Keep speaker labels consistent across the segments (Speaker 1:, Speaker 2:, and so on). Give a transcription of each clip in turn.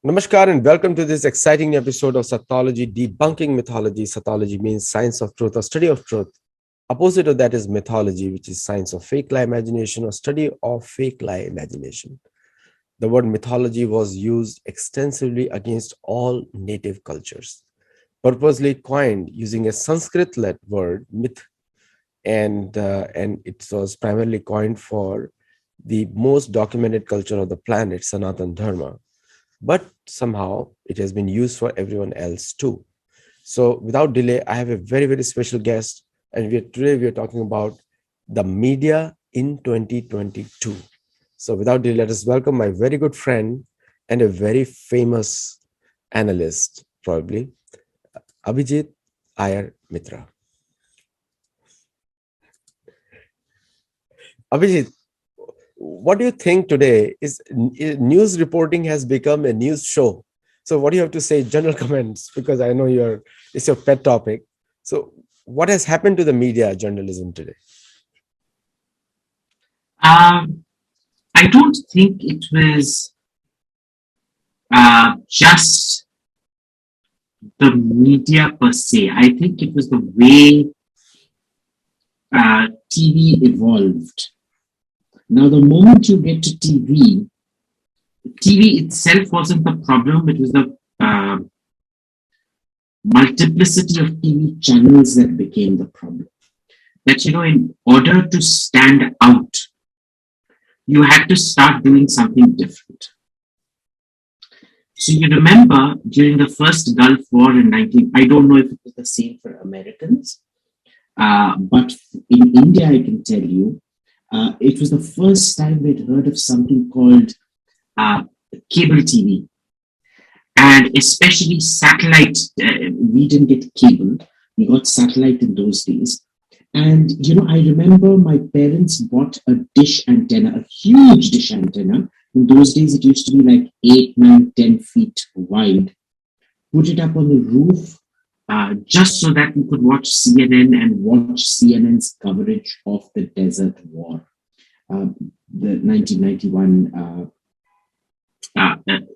Speaker 1: Namaskar and welcome to this exciting episode of Sattology, debunking mythology. Sattology means science of truth or study of truth. Opposite of that is mythology, which is science of fake lie imagination or study of fake lie imagination. The word mythology was used extensively against all native cultures, purposely coined using a Sanskrit-led word, myth, and it was primarily coined for the most documented culture of the planet, Sanatan Dharma, but somehow it has been used for everyone else too. So without delay, I have a very, very special guest, and today we are talking about the media in 2022. So without delay, let us welcome my very good friend and a very famous analyst, probably, Abhijit Iyer Mitra. Abhijit, what do you think today is news reporting has become a news show? So what do you have to say, general comments, because I know it's your pet topic. So what has happened to the media journalism today?
Speaker 2: Um, I don't think it was just the media per se. I think it was the way TV evolved. Now, the moment you get to TV itself wasn't the problem. It was the multiplicity of TV channels that became the problem. That, in order to stand out, you had to start doing something different. So you remember during the first Gulf War in 19, I don't know if it was the same for Americans, but in India, I can tell you, it was the first time we'd heard of something called uh, cable TV, and especially satellite. We didn't get cable; we got satellite in those days. And I remember my parents bought a dish antenna, a huge dish antenna. In those days, it used to be like 8, 9, 10 feet wide. Put it up on the roof just so that we could watch CNN and watch CNN's coverage of the Desert War, the 1991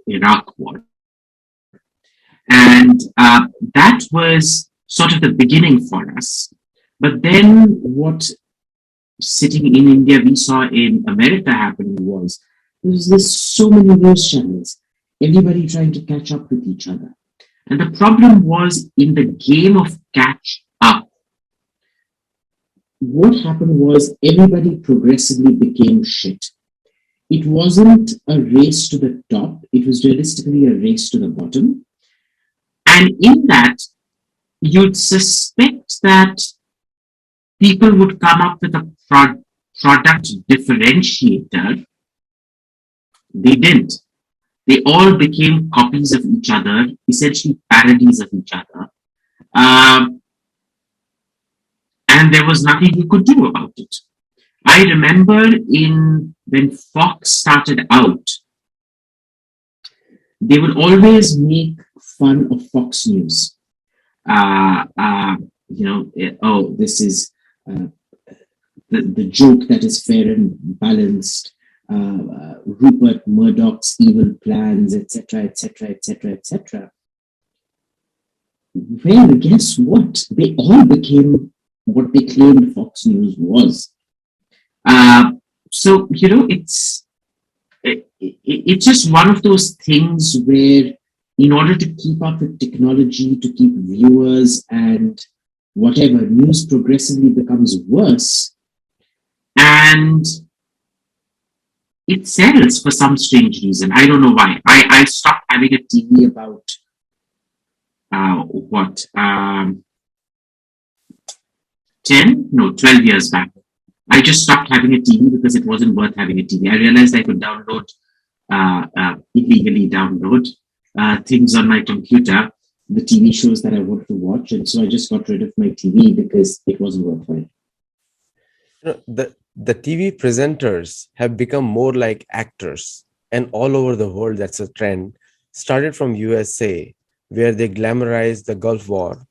Speaker 2: Iraq War. And that was sort of the beginning for us. But then what sitting in India we saw in America happening was there's so many news channels, everybody trying to catch up with each other. And the problem was in the game of catch up, what happened was everybody progressively became shit. It wasn't a race to the top, it was realistically a race to the bottom. And in that, you'd suspect that people would come up with a product differentiator. They didn't. They all became copies of each other, essentially parodies of each other. Um, and there was nothing you could do about it. I remember when Fox started out, they would always make fun of Fox News. This is uh, the joke that is fair and balanced. Rupert Murdoch's evil plans, etc., etc., etc., etc. Well, guess what? They all became what they claimed Fox News was. So it's just one of those things where, in order to keep up with technology, to keep viewers and whatever, news progressively becomes worse, and it sells for some strange reason. I don't know why. I stopped having a TV about what 10 no 12 years back. I just stopped having a TV because it wasn't worth having a TV. I realized I could illegally download things on my computer, the TV shows that I wanted to watch, and so I just got rid of my TV because it wasn't worthwhile.
Speaker 1: The TV presenters have become more like actors, and all over the world, that's a trend. Started from USA, where they glamorized the Gulf War,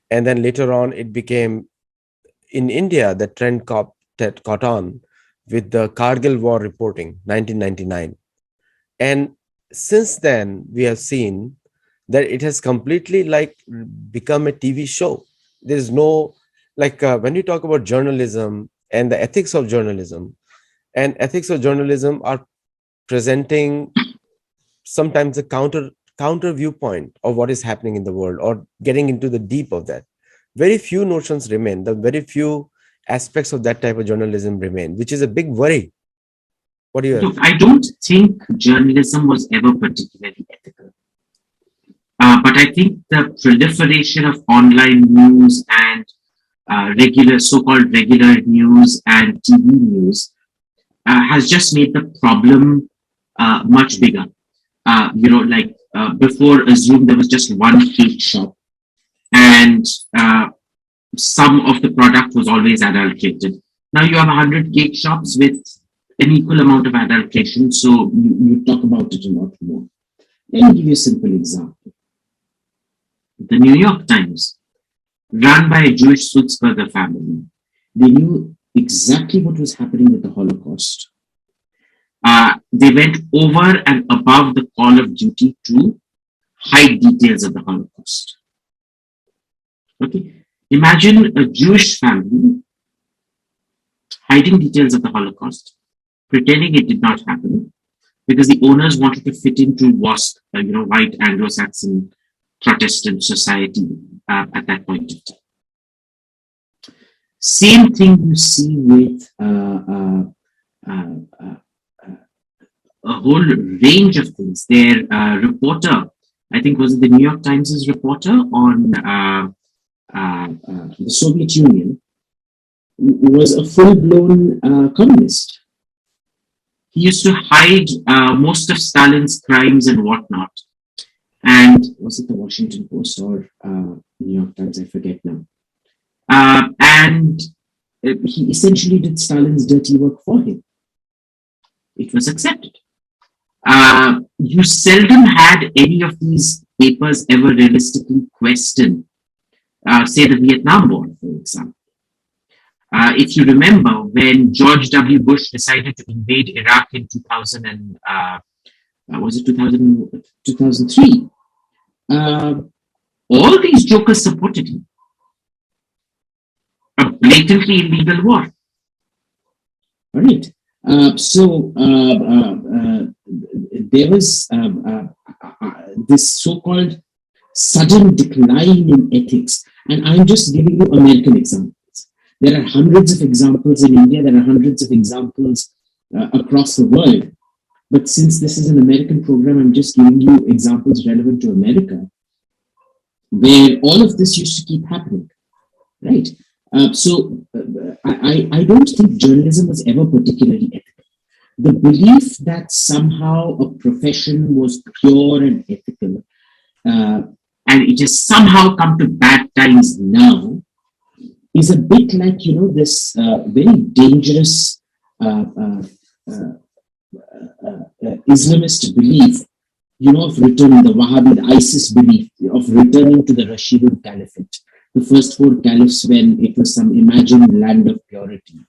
Speaker 1: and then later on, it became in India. The trend that caught on with the Kargil War reporting, 1999, and since then we have seen that it has completely like become a TV show. There's no like when you talk about journalism and the ethics of journalism, and ethics of journalism are presenting sometimes a counter viewpoint of what is happening in the world, or getting into the deep of that. Very few notions remain, the very few aspects of that type of journalism remain, which is a big worry. What do you have?
Speaker 2: Look, I don't think journalism was ever particularly ethical. But I think the proliferation of online news and regular, so-called regular news and TV news has just made the problem much bigger. Before, assume there was just one cake shop, and some of the product was always adulterated. Now you have 100 cake shops with an equal amount of adulteration, so you talk about it a lot more. Let me give you a simple example. The New York Times, run by a Jewish Sulzberger family, they knew exactly what was happening with the Holocaust. They went over and above the call of duty to hide details of the Holocaust. Okay, imagine a Jewish family hiding details of the Holocaust, pretending it did not happen, because the owners wanted to fit into WASP, white Anglo-Saxon Protestant society at that point of time. Same thing you see with a whole range of things. Their reporter, I think, was it the New York Times' reporter on the Soviet Union, was a full-blown communist. He used to hide most of Stalin's crimes and whatnot. And was it the Washington Post or New York Times? I forget now. And he essentially did Stalin's dirty work for him. It was accepted. You seldom had any of these papers ever realistically question, say, the Vietnam War, for example. If you remember, when George W. Bush decided to invade Iraq in 2000 and was it 2003? All these jokers supported him. A blatantly illegal war. All right. There was this so-called sudden decline in ethics, and I'm just giving you American examples. There are hundreds of examples in India. There are hundreds of examples across the world. But since this is an American program, I'm just giving you examples relevant to America, where all of this used to keep happening, right? I don't think journalism was ever particularly ethical. The belief that somehow a profession was pure and ethical, and it has somehow come to bad times now, is a bit like, this very dangerous Islamist belief, of returning, the Wahhabi, the ISIS belief of returning to the Rashidun Caliphate, the first four caliphs, when it was some imagined land of purity,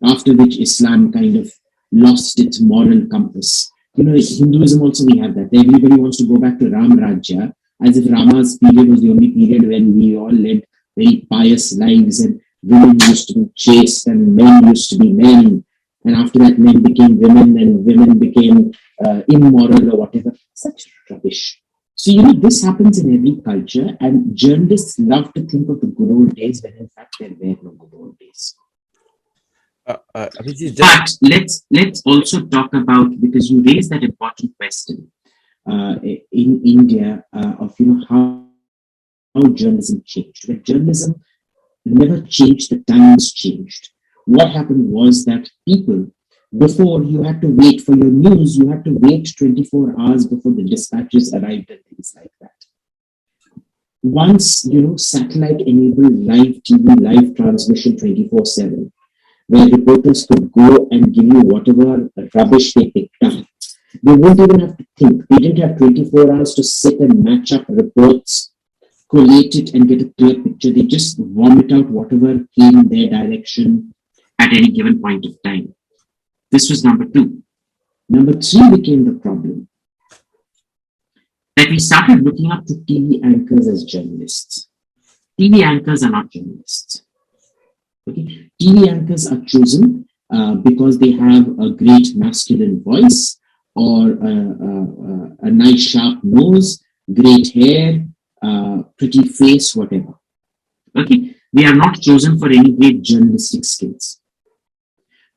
Speaker 2: after which Islam kind of lost its moral compass. Hinduism also, we have that. Everybody wants to go back to Ram Rajya, as if Rama's period was the only period when we all led very pious lives, and women used to be chaste and men used to be men. And after that, men became women and women became immoral or whatever. Such rubbish. So, this happens in every culture, and journalists love to think of the good old days when in fact there were no good old days. But let's also talk about, because you raised that important question in India of how journalism changed. When journalism never changed, the times changed. What happened was that people, before you had to wait for your news, you had to wait 24 hours before the dispatches arrived and things like that. Once, satellite enabled live TV, live transmission 24/7, where reporters could go and give you whatever rubbish they picked up. They won't even have to think. They didn't have 24 hours to sit and match up reports, collate it, and get a clear picture. They just vomit out whatever came in their direction at any given point of time. This was number two. Number three became the problem. that we started looking up to TV anchors as journalists. TV anchors are not journalists. Okay, TV anchors are chosen because they have a great masculine voice or a nice sharp nose, great hair, pretty face, whatever. Okay, they are not chosen for any great journalistic skills.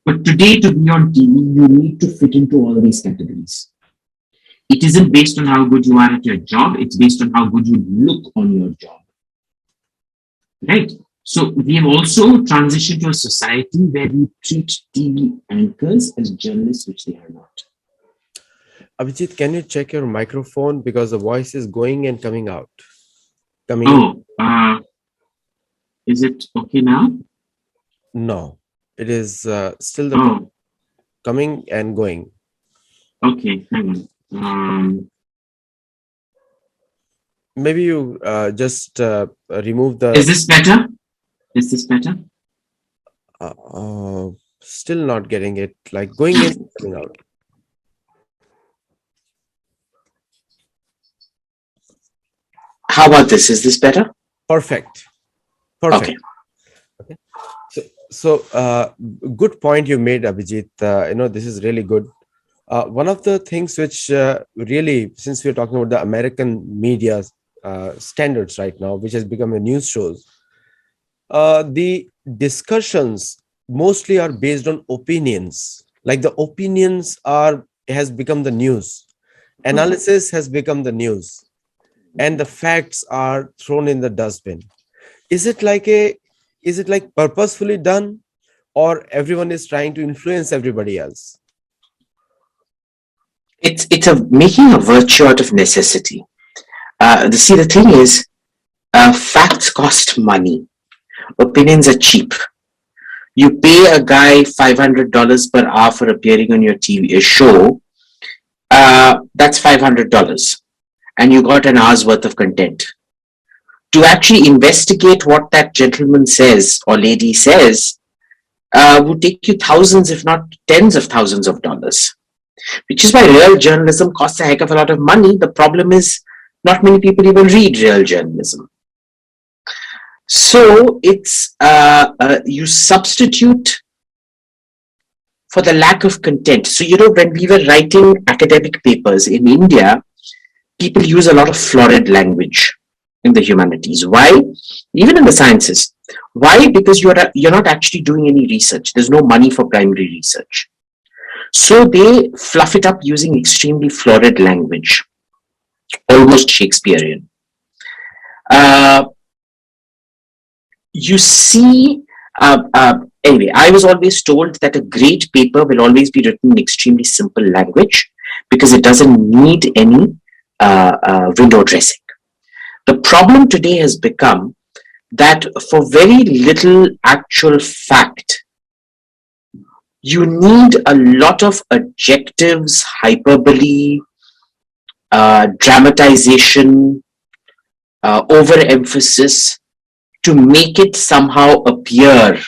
Speaker 2: But today, to be on TV, you need to fit into all these categories. It isn't based on how good you are at your job, it's based on how good you look on your job. Right? So we have also transitioned to a society where we treat TV anchors as journalists, which they are not.
Speaker 1: Abhijit, can you check your microphone because the voice is going and coming out?
Speaker 2: Is it okay now?
Speaker 1: No, it is still coming and going.
Speaker 2: Okay, hang on.
Speaker 1: Maybe you just remove the.
Speaker 2: Is this better? Is this better?
Speaker 1: Still not getting it. Like going in, coming out.
Speaker 2: How about this? Is this better?
Speaker 1: Perfect.
Speaker 2: Okay.
Speaker 1: So good point you made, Abhijit. This is really good. One of the things which really, since we're talking about the American media standards right now, which has become a news shows, the discussions mostly are based on opinions. Like the opinions has become the news. Analysis has become the news. And the facts are thrown in the dustbin. Is it like purposefully done, or everyone is trying to influence everybody else?
Speaker 2: It's making a virtue out of necessity. The thing is, facts cost money. Opinions are cheap. You pay a guy $500 per hour for appearing on your TV show. That's $500, and you got an hour's worth of content. To actually investigate what that gentleman says or lady says would take you thousands, if not tens of thousands of dollars. Which is why real journalism costs a heck of a lot of money. The problem is not many people even read real journalism. So it's you substitute for the lack of content. So, when we were writing academic papers in India, people use a lot of florid language in the humanities. Why? Even in the sciences. Why? Because you're not actually doing any research. There's no money for primary research. So they fluff it up using extremely florid language, almost Shakespearean. You see, anyway, I was always told that a great paper will always be written in extremely simple language because it doesn't need any window dressing. The problem today has become that for very little actual fact, you need a lot of adjectives, hyperbole, dramatization, overemphasis to make it somehow appear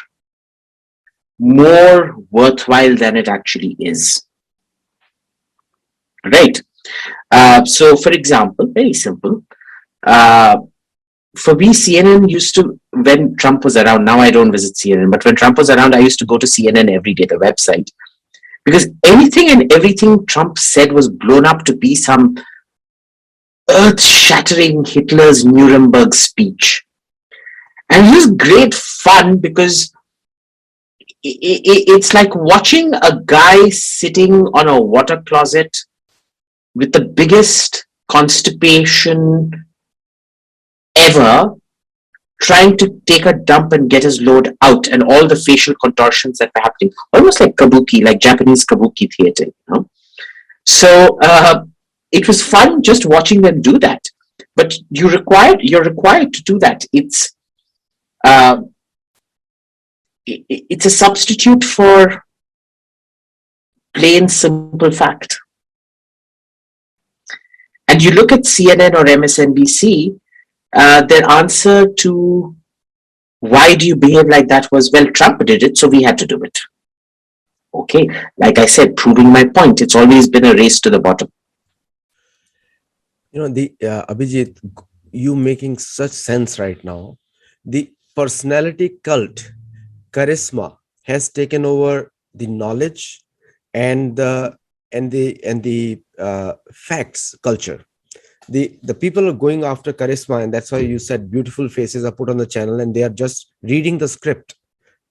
Speaker 2: more worthwhile than it actually is. Right? So, for example, very simple. For me, CNN used to, when Trump was around, now I don't visit CNN, but when Trump was around, I used to go to CNN every day, the website. Because anything and everything Trump said was blown up to be some earth-shattering Hitler's Nuremberg speech. And it was great fun because it's like watching a guy sitting on a water closet with the biggest constipation ever, trying to take a dump and get his load out, and all the facial contortions that were happening, almost like kabuki, like Japanese kabuki theater. So it was fun just watching them do that. But you're required to do that. It's a substitute for plain simple fact. And you look at CNN or MSNBC, their answer to why do you behave like that was, well, Trump did it, so we had to do it. Okay, like I said, proving my point, it's always been a race to the bottom.
Speaker 1: The Abhijit, you making such sense right now. The personality cult, charisma, has taken over the knowledge and the facts culture. The people are going after charisma, and that's why you said beautiful faces are put on the channel, and they are just reading the script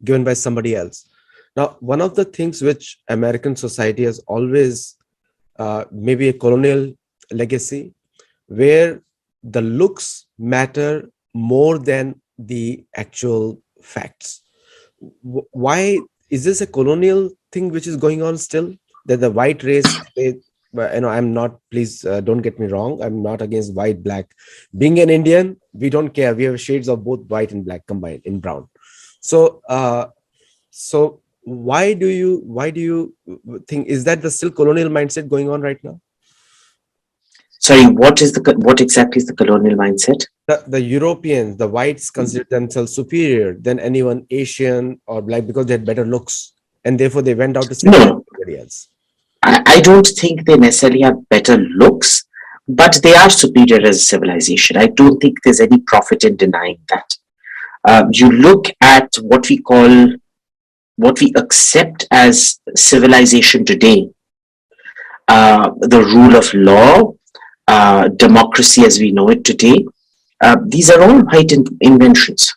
Speaker 1: given by somebody else. Now, one of the things which American society has always, maybe a colonial legacy, where the looks matter more than the actual facts. Why is this a colonial thing which is going on still? That the white race, I'm not, please don't get me wrong, I'm not against white, black. Being an Indian, we don't care. We have shades of both white and black combined in brown. So, why do you think, is that the still colonial mindset going on right now?
Speaker 2: Sorry, what exactly is the colonial mindset?
Speaker 1: The Europeans, the whites consider themselves superior than anyone Asian or black because they had better looks, and therefore they went out to civilize
Speaker 2: No,
Speaker 1: everybody else.
Speaker 2: I don't think they necessarily have better looks, but they are superior as a civilization. I don't think there's any profit in denying that. You look at what we accept as civilization today, the rule of law, democracy as we know it today. These are all white inventions,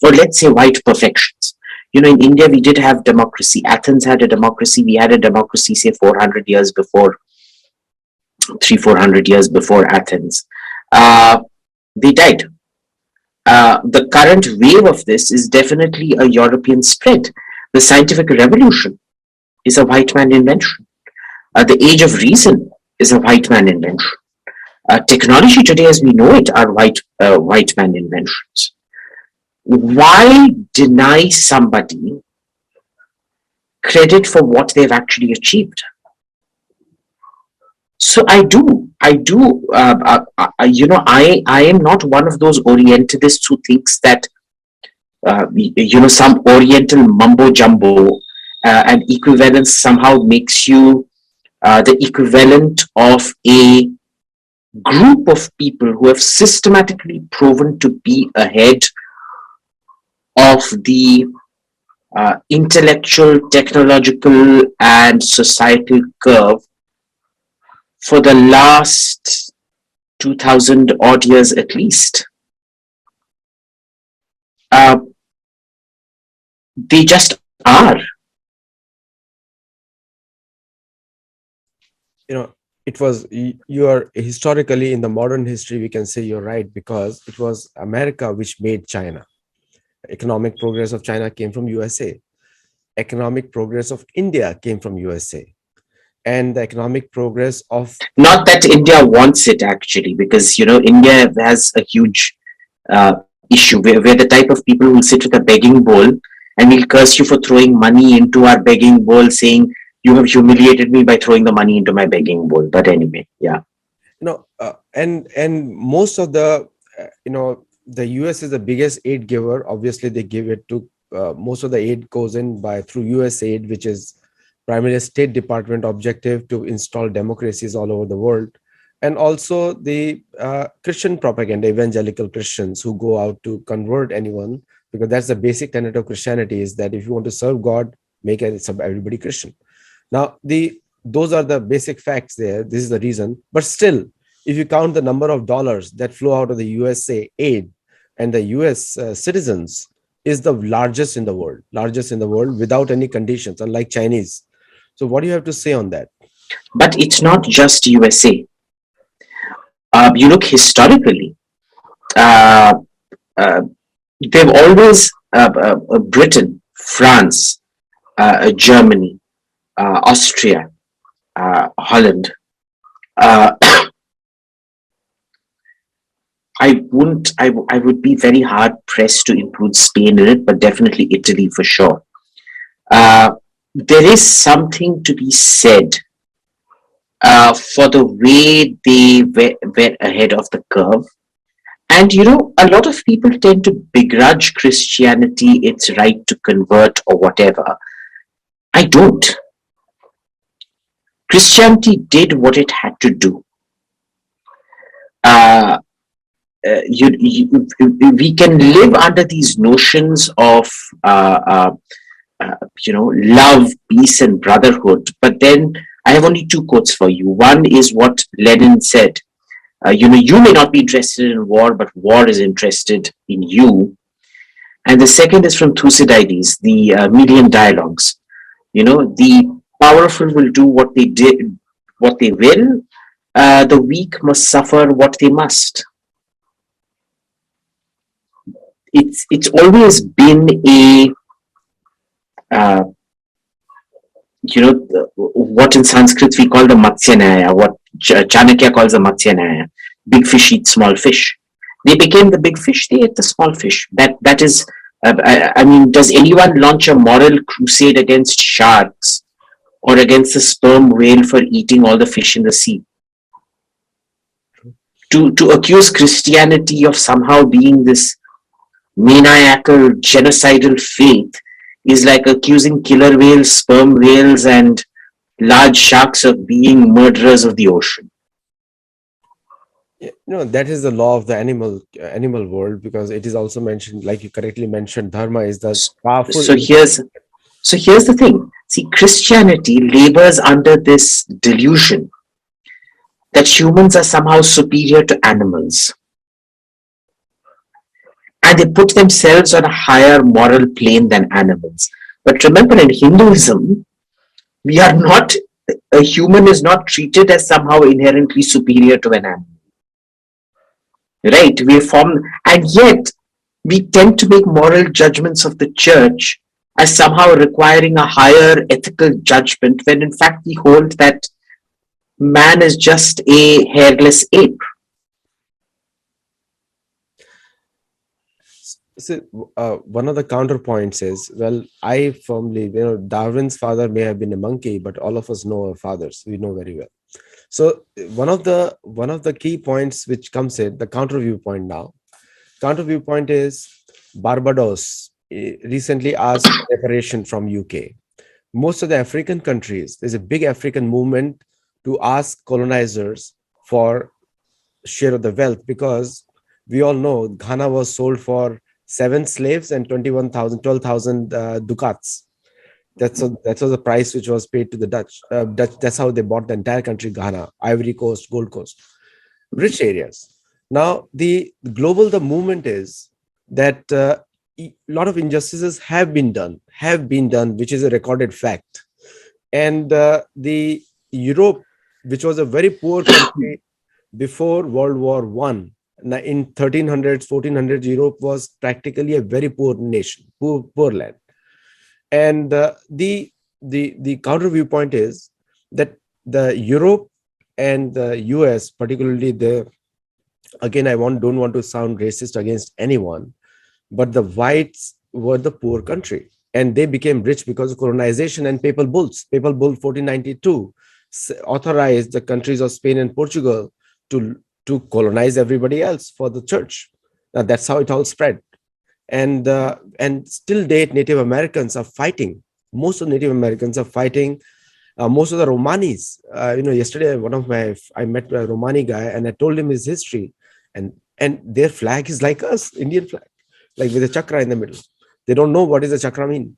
Speaker 2: or let's say white perfections. In India, we did have democracy. Athens had a democracy. We had a democracy, say, 400 years before, 400 years before Athens. Uh, they died. The current wave of this is definitely a European spread. The scientific revolution is a white man invention. The age of reason is a white man invention. Technology today, as we know it, are white man inventions. Why deny somebody credit for what they've actually achieved? So I do. I am not one of those Orientalists who thinks that some Oriental mumbo jumbo and equivalence somehow makes you the equivalent of a group of people who have systematically proven to be ahead of the intellectual, technological, and societal curve for the last 2000 odd years at least. Uh, they just are.
Speaker 1: you know it was you are historically, in the modern history, we can say you're right, because it was America which made China. Economic progress of China came from USA. Economic progress of India came from USA. And the economic progress of
Speaker 2: Not that India wants it actually, because India has a huge issue where we're the type of people who will sit with a begging bowl and we'll curse you for throwing money into our begging bowl, saying you have humiliated me by throwing the money into my begging bowl. But anyway, yeah.
Speaker 1: and most of the US is the biggest aid giver. Obviously, they give it to, most of the aid goes in by through US aid, which is primarily a State Department objective to install democracies all over the world. And also the Christian propaganda, evangelical Christians who go out to convert anyone, because that's the basic tenet of Christianity, is that if you want to serve God, make everybody Christian. Now, those are the basic facts there. This is the reason. But still, if you count the number of dollars that flow out of the USA aid, and the US citizens is the largest in the world without any conditions, unlike Chinese. So, what do you have to say on that?
Speaker 2: But it's not just USA. You look historically, uh, uh, they've always Britain, France, Germany, Austria, Holland. Uh, I would be very hard pressed to include Spain in it, but definitely Italy for sure. Uh, there is something to be said for the way they were ahead of the curve. And a lot of people tend to begrudge Christianity its right to convert or whatever. I don't. Christianity did what it had to do. uh, we can live under these notions of uh, uh, love, peace, and brotherhood. But then I have only two quotes for you. One is what Lenin said. You may not be interested in war, but war is interested in you. And the second is from Thucydides, the Median Dialogues. The powerful will do what they will. The weak must suffer what they must. It's always been a uh, what in Sanskrit we call the Matsyanaya, what Chanakya calls the Matsyanaya. Big fish eat small fish. They became the big fish. They ate the small fish. That is. I mean, does anyone launch a moral crusade against sharks or against the sperm whale for eating all the fish in the sea? To accuse Christianity of somehow being this maniacal, genocidal faith is like accusing killer whales, sperm whales, and large sharks of being murderers of the ocean.
Speaker 1: That is the law of the animal world, because it is also mentioned, like you correctly mentioned, dharma is the powerful.
Speaker 2: So here's the thing. See, Christianity labors under this delusion that humans are somehow superior to animals, and they put themselves on a higher moral plane than animals. But remember, in Hinduism, we are not, a human is not treated as somehow inherently superior to an animal. Right? We form, and yet we tend to make moral judgments of the church as somehow requiring a higher ethical judgment, when in fact we hold that man is just a hairless ape.
Speaker 1: So, one of the counterpoints is, well, I firmly, Darwin's father may have been a monkey, but all of us know our fathers. We know very well. So one of the key points which comes in the counter viewpoint now. Counter viewpoint is Barbados recently asked reparation from UK. Most of the African countries, there's a big African movement to ask colonizers for share of the wealth, because we all know Ghana was sold for 7 slaves and 12,000 ducats. That was the price which was paid to the Dutch. That's how they bought the entire country, Ghana, Ivory Coast, Gold Coast, rich areas. Now, the movement is that a lot of injustices have been done, which is a recorded fact. And the Europe, which was a very poor country before World War One, in 1300s, 1400s, Europe was practically a very poor nation, poor land. And the counter viewpoint is that the Europe and the US, particularly again, don't want to sound racist against anyone, but the whites were the poor country, and they became rich because of colonization and papal bulls. Papal bull 1492 authorized the countries of Spain and Portugal to colonize everybody else for the church. Now, that's how it all spread. And still date, Native Americans are fighting. Most of Native Americans are fighting. Most of the Romanis, yesterday I met a Romani guy, and I told him his history, and their flag is like us, Indian flag, like with a chakra in the middle. They don't know what is a chakra mean.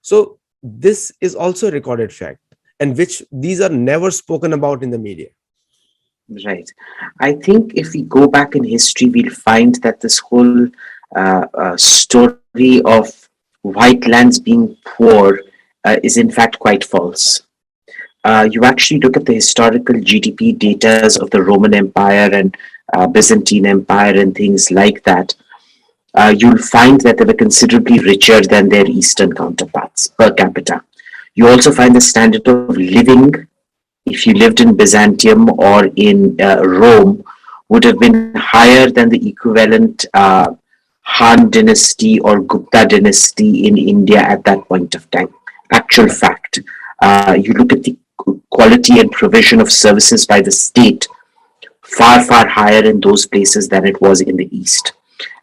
Speaker 1: So this is also a recorded fact, and which these are never spoken about in the media.
Speaker 2: Right. I think if we go back in history, we'll find that this whole story of white lands being poor is in fact quite false. You actually look at the historical GDP data of the Roman Empire and Byzantine Empire and things like that, you'll find that they were considerably richer than their Eastern counterparts per capita. You also find the standard of living, if you lived in Byzantium or in Rome, would have been higher than the equivalent Han dynasty or Gupta dynasty in India at that point of time. Actual fact. You look at the quality and provision of services by the state, far, far higher in those places than it was in the East.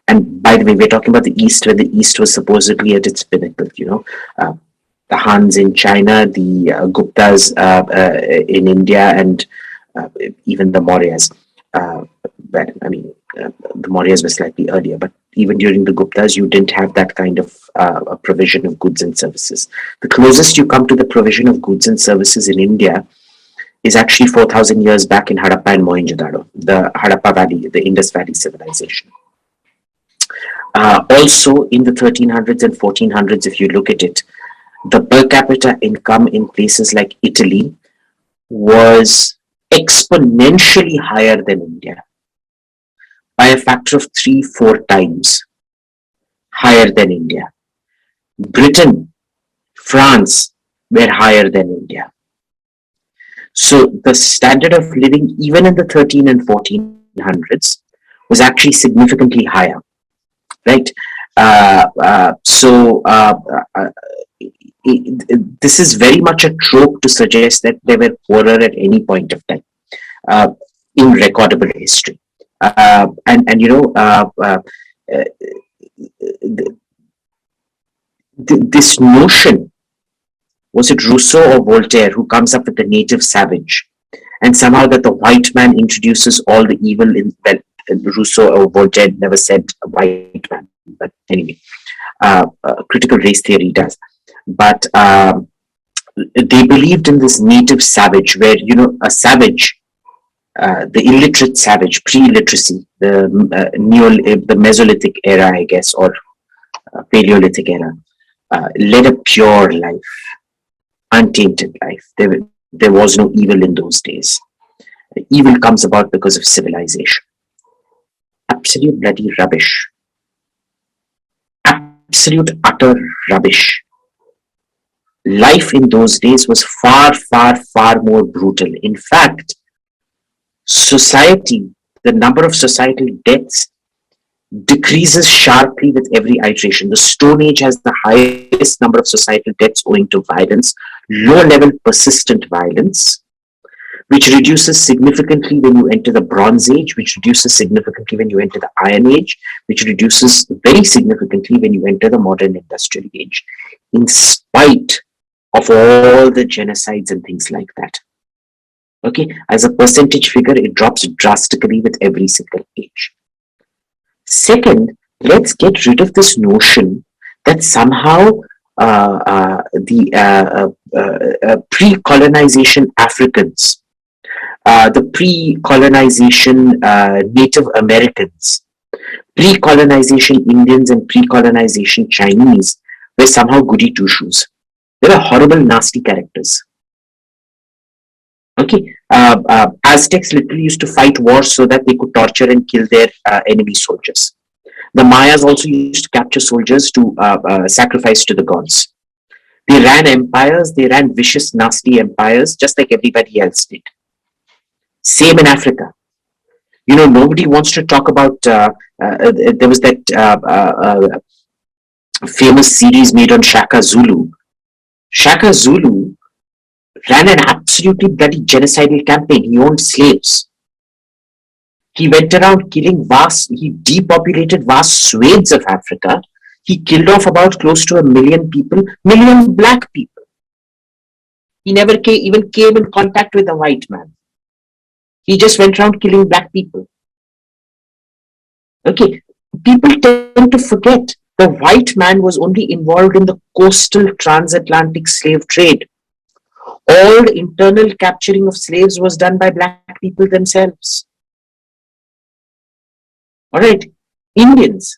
Speaker 2: And by the way, we're talking about the East, when the East was supposedly at its pinnacle, the Hans in China, the Guptas in India, and even the Mauryas. well, I mean, the Mauryas were slightly earlier, but even during the Guptas, you didn't have that kind of a provision of goods and services. The closest you come to the provision of goods and services in India is actually 4,000 years back in Harappa and Mohenjo-daro, the Harappa Valley, the Indus Valley civilization. Also, in the 1300s and 1400s, if you look at it, the per capita income in places like Italy was exponentially higher than India, by a factor of 3-4 times higher than India. Britain, France were higher than India. So the standard of living, even in the 13 and 1400s, was actually significantly higher, right? This is very much a trope to suggest that they were poorer at any point of time in recordable history. This notion, was it Rousseau or Voltaire who comes up with the native savage, and somehow that the white man introduces all the evil in, well, Rousseau or Voltaire never said a white man, but anyway, critical race theory does. But they believed in this native savage, where, a savage, the illiterate savage, pre-literacy, the Mesolithic era, I guess, or Paleolithic era, led a pure life, untainted life. There was no evil in those days. Evil comes about because of civilization. Absolute bloody rubbish. Absolute utter rubbish. Life in those days was far, far, far more brutal. In fact, society, the number of societal deaths decreases sharply with every iteration. The Stone Age has the highest number of societal deaths owing to violence, low-level persistent violence, which reduces significantly when you enter the Bronze Age, which reduces significantly when you enter the Iron Age, which reduces very significantly when you enter the modern industrial age, in spite of all the genocides and things like that. Okay, as a percentage figure, it drops drastically with every single age. Second, let's get rid of this notion that somehow pre-colonization Africans, the pre-colonization Native Americans, pre-colonization Indians and pre-colonization Chinese were somehow goody two-shoes. They were horrible, nasty characters. Okay, Aztecs literally used to fight wars so that they could torture and kill their enemy soldiers. The Mayas also used to capture soldiers to sacrifice to the gods. They ran empires, they ran vicious, nasty empires, just like everybody else did. Same in Africa. Nobody wants to talk about, there was that famous series made on Shaka Zulu. Shaka Zulu ran an absolutely bloody genocidal campaign. He owned slaves. He went around killing he depopulated vast swathes of Africa. He killed off about close to 1 million people, million black people. He never even came in contact with a white man. He just went around killing black people. Okay, people tend to forget the white man was only involved in the coastal transatlantic slave trade. All the internal capturing of slaves was done by black people themselves. All right, Indians,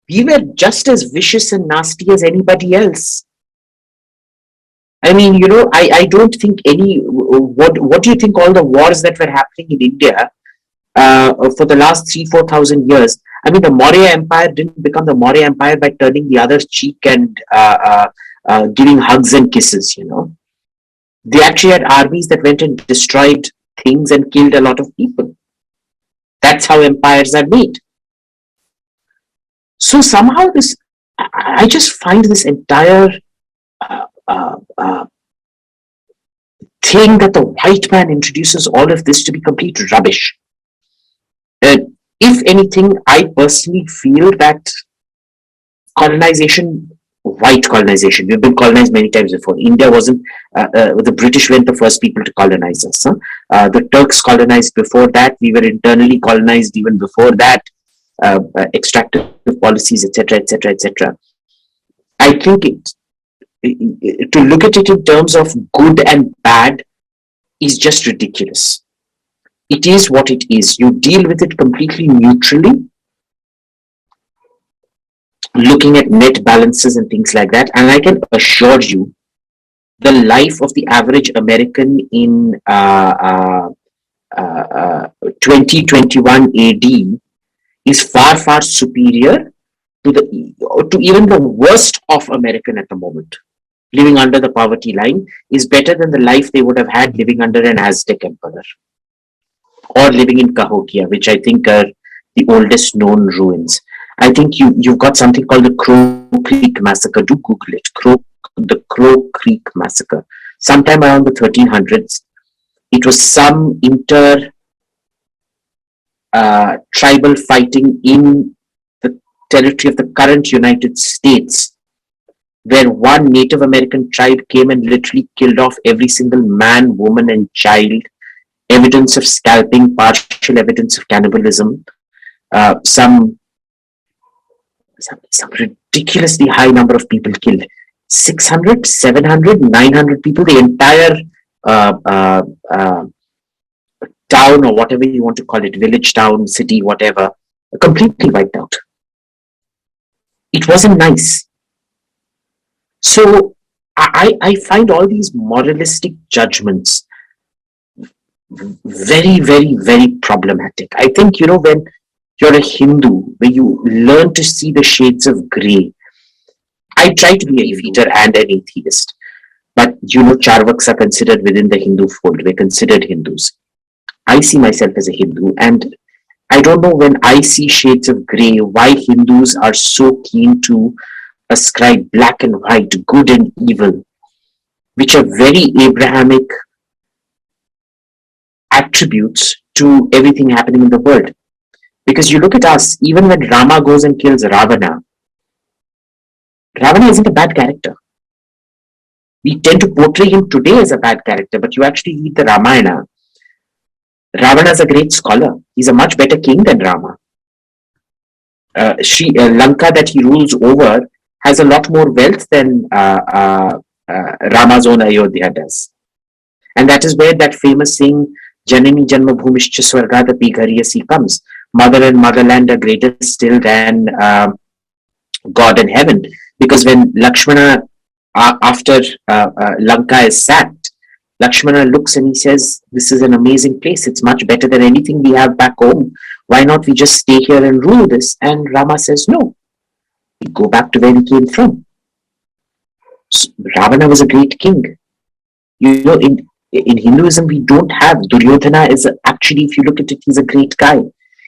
Speaker 2: we were just as vicious and nasty as anybody else. I mean, I don't think what do you think all the wars that were happening in India for the last 3,000-4,000 years? I mean, the Maurya Empire didn't become the Maurya Empire by turning the other cheek and giving hugs and kisses, They actually had armies that went and destroyed things and killed a lot of people. That's how empires are made. So somehow I just find this entire thing that the white man introduces all of this to be complete rubbish. If anything, I personally feel that colonization white colonization. We've been colonized many times before. India wasn't, the British weren't the first people to colonize us. Huh? The Turks colonized before that. We were internally colonized even before that. Extractive policies, etc., etc., etc. I think to look at it in terms of good and bad is just ridiculous. It is what it is. You deal with it completely neutrally, looking at net balances and things like that. And I can assure you, the life of the average American in 2021 AD is far, far superior to even the worst of American at the moment. Living under the poverty line is better than the life they would have had living under an Aztec emperor or living in Cahokia, which I think are the oldest known ruins. I think you've got something called the Crow Creek Massacre. Do Google it. The Crow Creek Massacre. Sometime around the 1300s, it was some tribal fighting in the territory of the current United States, where one Native American tribe came and literally killed off every single man, woman, and child. Evidence of scalping, partial evidence of cannibalism, some ridiculously high number of people killed. 600, 700, 900 people, the entire town or whatever you want to call it, village, town, city, whatever, completely wiped out. It wasn't nice. So I find all these moralistic judgments very, very, very problematic. I think, when you're a Hindu, where you learn to see the shades of gray. I try to be a Hindu and an atheist, but Charvaks are considered within the Hindu fold. We're considered Hindus. I see myself as a Hindu, and I don't know, when I see shades of gray, why Hindus are so keen to ascribe black and white, good and evil, which are very Abrahamic attributes to everything happening in the world. Because you look at us, even when Rama goes and kills Ravana, Ravana isn't a bad character. We tend to portray him today as a bad character, but you actually read the Ramayana. Ravana is a great scholar. He's a much better king than Rama. Lanka that he rules over has a lot more wealth than Rama's own Ayodhya does. And that is where that famous saying, Janani Janma Bhumishcha Swargadapi Ghariyasi comes. Mother and motherland are greater still than God and heaven. Because when Lakshmana, after Lanka is sacked, Lakshmana looks and he says, this is an amazing place. It's much better than anything we have back home. Why not we just stay here and rule this? And Rama says, no, we go back to where we came from. So, Ravana was a great king. In Hinduism, we don't have Duryodhana. Actually, if you look at it, he's a great guy.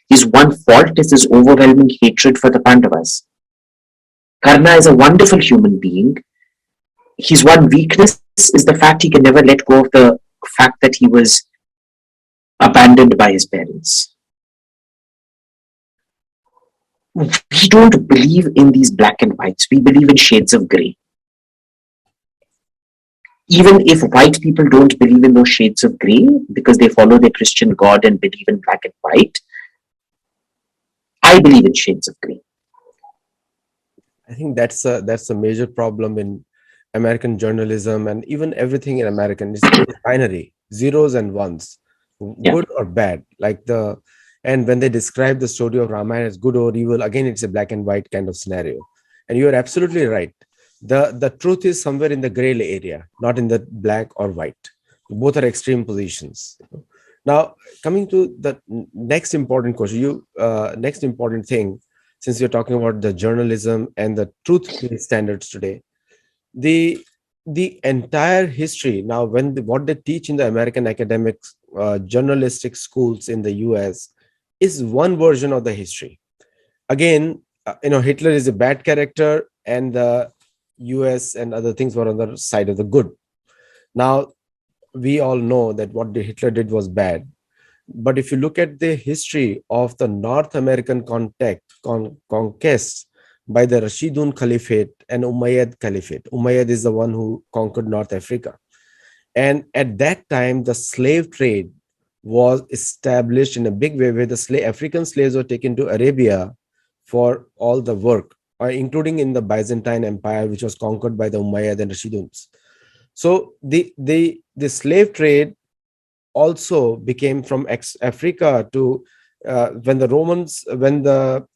Speaker 2: His one fault is his overwhelming hatred for the Pandavas. Karna is a wonderful human being. His one weakness is the fact he can never let go of the fact that he was abandoned by his parents. We don't believe in these black and whites. We believe in shades of gray. Even if white people don't believe in those shades of gray because they follow their Christian God and believe in black and white, I believe in shades of gray.
Speaker 1: I think that's a major problem in American journalism and even everything in American. It's binary, zeros and ones, good or bad. And when they describe the story of Ramayana as good or evil, again, it's a black and white kind of scenario. And you are absolutely right. The truth is somewhere in the gray area, not in the black or white. Both are extreme positions. Now, coming to the next important question, next important thing, since you're talking about the journalism and the truth-based standards today, the entire history now, what they teach in the American academics, journalistic schools in the US, is one version of the history. Again, Hitler is a bad character, and the US and other things were on the side of the good. Now, we all know that what Hitler did was bad. But if you look at the history of the North American conquest, by the Rashidun Caliphate and Umayyad Caliphate. Umayyad is the one who conquered North Africa. And at that time, the slave trade was established in a big way, where the African slaves were taken to Arabia for all the work, including in the Byzantine Empire, which was conquered by the Umayyad and Rashiduns. So the slave trade also became from Africa to when the Romans, when the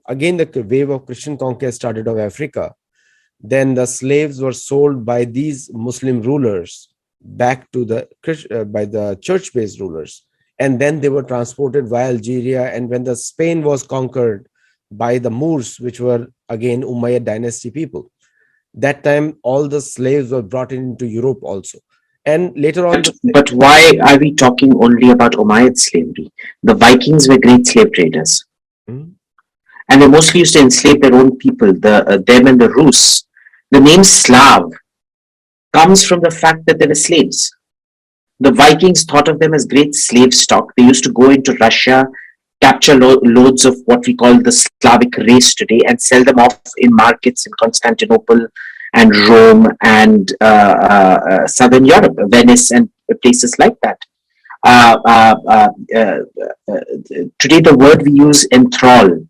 Speaker 1: again the wave of Christian conquest started of Africa, then the slaves were sold by these Muslim rulers back to the by the church-based rulers, and then they were transported via Algeria. And when the Spain was conquered by the Moors, which were again Umayyad dynasty people, that time all the slaves were brought into Europe also. And later on,
Speaker 2: But why are we talking only about Umayyad slavery? The Vikings were great slave traders,
Speaker 1: Hmm?
Speaker 2: and they mostly used to enslave their own people, them and the Rus. The name Slav comes from the fact that they were slaves. The Vikings thought of them as great slave stock. They used to go into Russia, capture loads of what we call the Slavic race today, and sell them off in markets in Constantinople and Rome and southern Europe, Venice and places like that. Uh, uh, uh, uh, Today, the word we use, enthrall,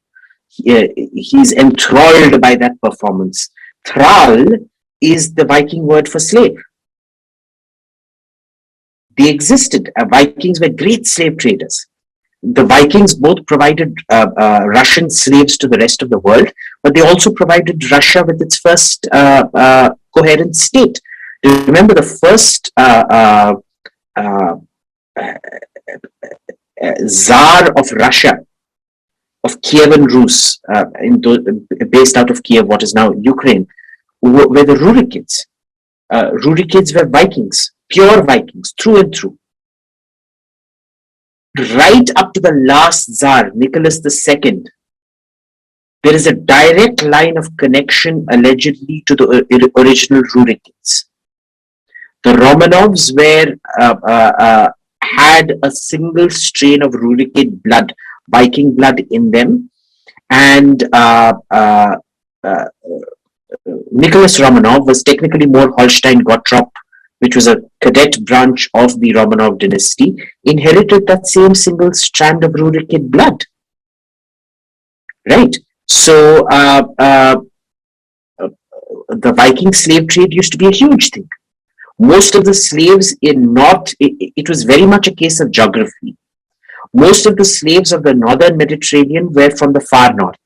Speaker 2: he's enthralled by that performance. Thrall is the Viking word for slave. They existed. Vikings were great slave traders. The Vikings both provided Russian slaves to the rest of the world, but they also provided Russia with its first coherent state. Remember, the first uh, Tsar of Russia, of Kievan Rus, based out of Kiev, what is now Ukraine, were the Rurikids. Rurikids were Vikings, pure Vikings, through and through. Right up to the last Tsar, Nicholas II, there is a direct line of connection allegedly to the original Rurikids. The Romanovs had a single strain of Rurikid blood, Viking blood in them, and Nicholas Romanov was technically more Holstein-Gottorp, which was a cadet branch of the Romanov dynasty, inherited that same single strand of Rurikid blood. Right? So the Viking slave trade used to be a huge thing. Most of the slaves in North, it was very much a case of geography. Most of the slaves of the northern Mediterranean were from the far north,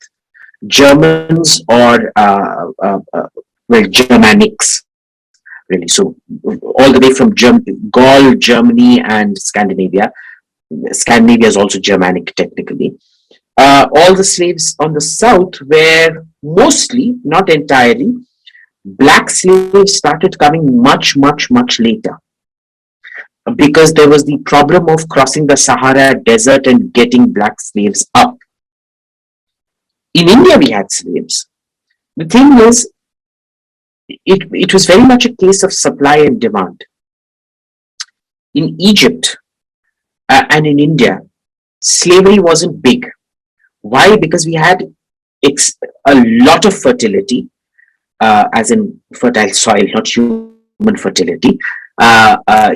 Speaker 2: Germans or Germanics, really. So all the way from Gaul, Germany, and Scandinavia. Scandinavia is also Germanic technically. All the slaves on the south were mostly, not entirely, black slaves. Started coming much, much, much later, because there was the problem of crossing the Sahara Desert and getting black slaves up. In India, we had slaves. The thing is, it was very much a case of supply and demand. In Egypt and in India, slavery wasn't big. Why? Because we had a lot of fertility, as in fertile soil, not human fertility,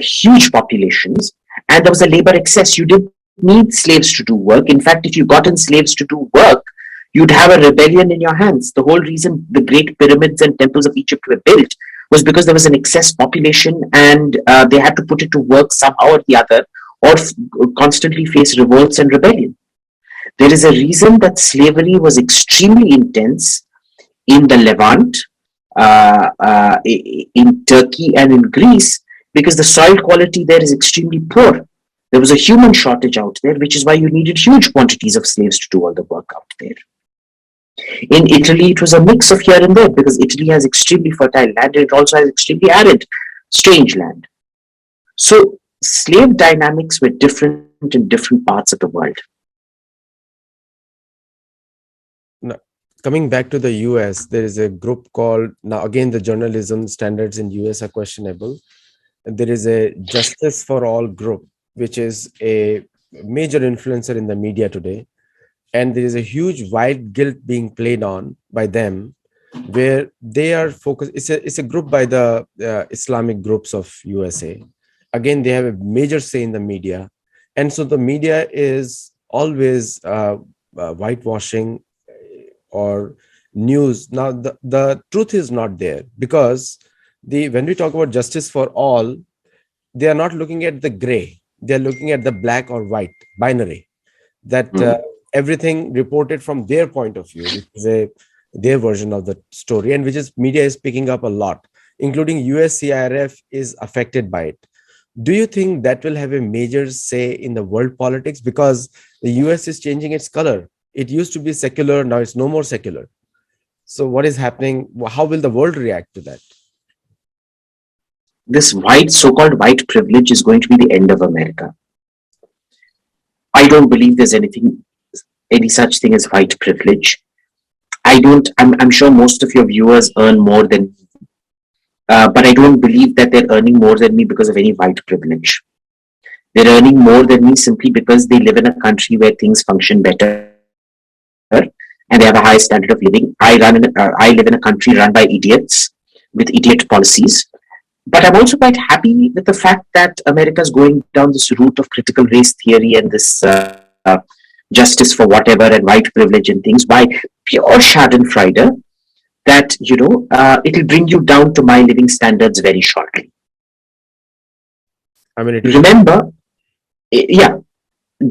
Speaker 2: huge populations, and there was a labor excess. You didn't need slaves to do work. In fact, if you got in slaves to do work, you'd have a rebellion in your hands. The whole reason the great pyramids and temples of Egypt were built was because there was an excess population, and they had to put it to work somehow or the other, or constantly face revolts and rebellion. There is a reason that slavery was extremely intense in the Levant, in Turkey, and in Greece, because the soil quality there is extremely poor. There was a human shortage out there, which is why you needed huge quantities of slaves to do all the work out there. In Italy, it was a mix of here and there, because Italy has extremely fertile land and it also has extremely arid, strange land. So slave dynamics were different in different parts of the world.
Speaker 1: Now, coming back to the US, there is a group called, now again, the journalism standards in US are questionable. There is a Justice for All group, which is a major influencer in the media today. and there is a huge white guilt being played on by them, where they are focused. It's a group by the Islamic groups of USA. Again, they have a major say in the media, and so the media is always whitewashing or news. Now the truth is not there, because the when we talk about justice for all, they are not looking at the gray, they are looking at the black or white binary, that
Speaker 2: Mm.
Speaker 1: everything reported from their point of view, which is a their version of the story, and which is media is picking up a lot, including USCIRF is affected by it. Do you think that will have a major say in the world politics, because the US is changing its color? It used to be secular, now it's no more secular. So what is happening? How will the world react to that?
Speaker 2: This white, so-called white privilege is going to be the end of America. I don't believe there's any such thing as white privilege. I'm sure most of your viewers earn more than me, but I don't believe that they're earning more than me because of any white privilege. They're earning more than me simply because they live in a country where things function better and they have a high standard of living. I live in a country run by idiots with idiot policies. But I'm also quite happy with the fact that America is going down this route of critical race theory and this justice for whatever and white privilege and things by pure Schadenfreude that, it'll bring you down to my living standards very shortly.
Speaker 1: I mean, it will.
Speaker 2: Remember, yeah,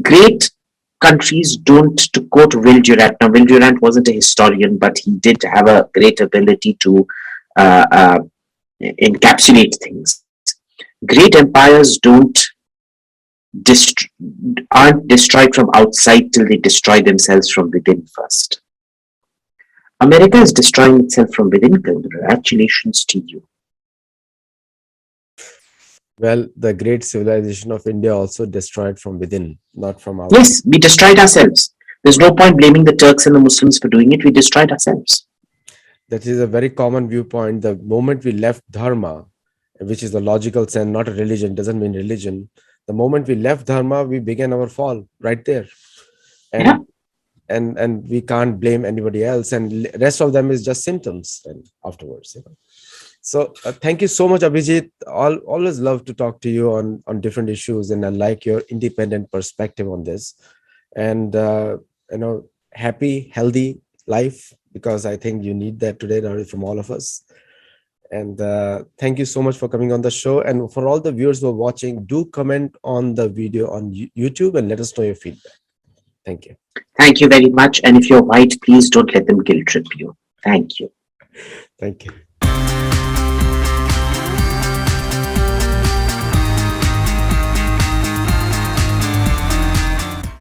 Speaker 2: great countries don't, to quote Will Durant. Now, Will Durant wasn't a historian, but he did have a great ability to uh, uh, encapsulate things. Great empires dest- aren't destroyed from outside till they destroy themselves from within first. America is destroying itself from within. Congratulations to you.
Speaker 1: Well, the great civilization of India also destroyed from within, not from outside.
Speaker 2: Yes, we destroyed ourselves. There's no point blaming the Turks and the Muslims for doing it. We destroyed ourselves.
Speaker 1: That is a very common viewpoint. The moment we left dharma, which is the logical sense, not a religion, doesn't mean religion. The moment we left dharma, we began our fall right there,
Speaker 2: Yeah.
Speaker 1: and we can't blame anybody else. And rest of them is just symptoms. And afterwards, So thank you so much, Abhijit. Always love to talk to you on different issues, and I like your independent perspective on this. And happy, healthy life, because I think you need that today from all of us. And thank you so much for coming on the show. And for all the viewers who are watching, do comment on the video on YouTube and let us know your feedback. Thank you.
Speaker 2: Thank you very much. And if you're white, please don't let them guilt trip you. Thank you.
Speaker 1: Thank you.